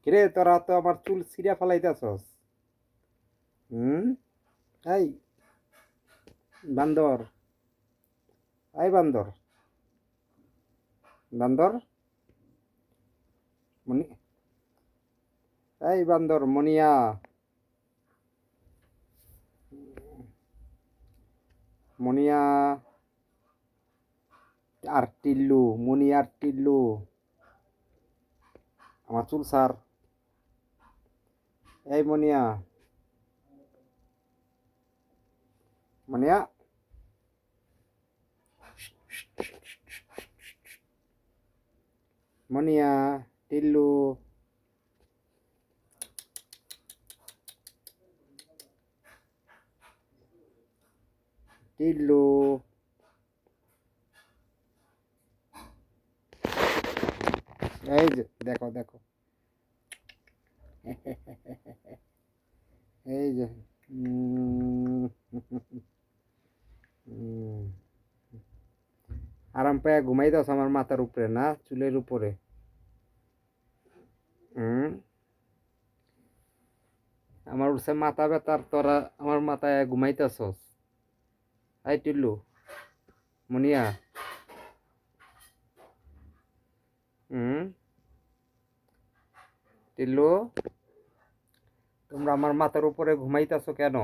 কিরে তোরা তো আমার চুল ছিঁড়া ফেলাইতেছস। এই বান্দর, এই বান্দর, বান্দর, মনি, এই বান্দর মনিয়া, মনিয়া আর টিল্লু, মনি আর টিল্লু, আমার চুল সার। এই মনিয়া, মনিয়া, মনিয়া, টিল্লু, টিল্লু, এই যে দেখো দেখো, এই যে আরাম পায়া ঘুমাই দাও আমার মাথার উপরে না চুলের উপরে। আমার উঠছে মাথা ব্যথার, তোরা আমার মাথায় ঘুমাইতেছস। এই টিল্লু, মুনিয়া, টিল্লু, তোমরা আমার মাথার উপরে ঘুমাইতেছো কেন?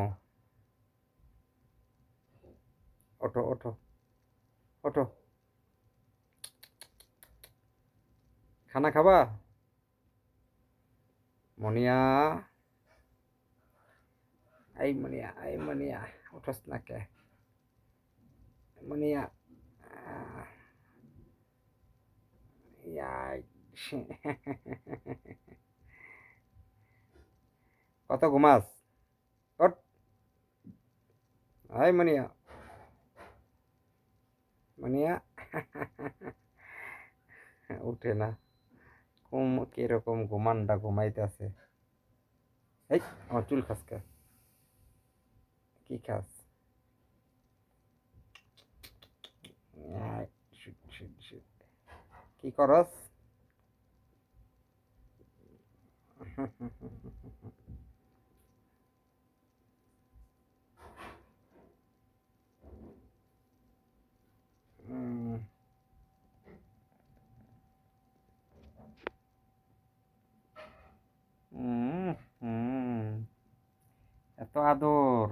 ওঠো ওঠো ওঠো, খানা খাবা? মনিয়া, এই মনিয়া, এই মনিয়া, উঠোস না কে? মনিয়া, ইয়াই। কত ঘুমাস? ওঠ, এই মনিয়া, মনিয়া। উঠে না, কিরকম ঘুমানটা ঘুমাইতেছে। এই আমার চুল খাস কে? কি খাস? কি করস? এত আদর,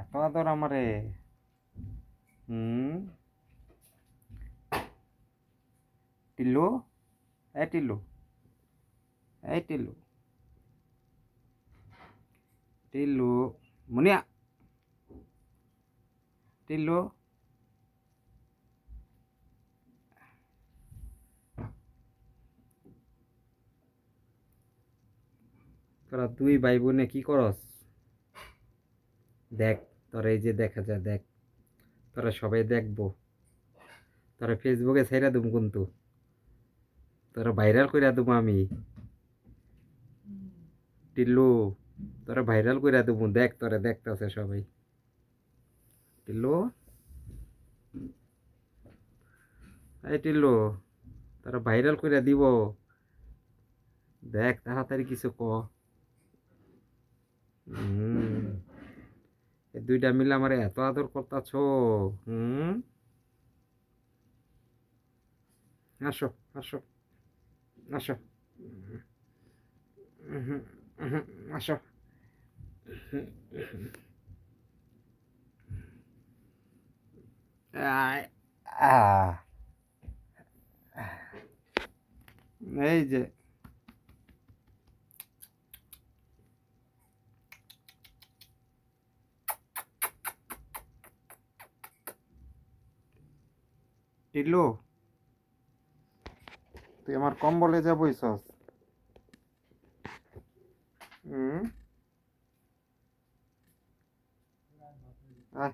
এত আদর আমারে। হুম, টিল্লু, এই টিল্লু, এই টিল্লু, টিল্লু, মুনিয়া, টিল্লু। তোরা দুই ভাই বোনে কি করস? দেখ, তোরা এই যে দেখা যায়, দেখ, তোরা সবাই দেখবো, তোরা ফেসবুকে ছেড়ে দেবো কিন্তু, তোরা ভাইরাল কইরা দেবো আমি। টিল্লু, তোরা ভাইরাল কইরা দেবো, দেখ তোরা দেখতেছে সবাই। টিল্লু, এই টিল্লু, তোরা ভাইরাল কইরা দিব, দেখ তাড়াতাড়ি কিছু ক। এই দুইটা মিলে আমার এত আদর করতাছ। হুম, আসো আসো আসো, আসো, আয়, আহ, এই যে টিল্লু, তুই আমার কম্বলে যা বইছস। হুম, আয়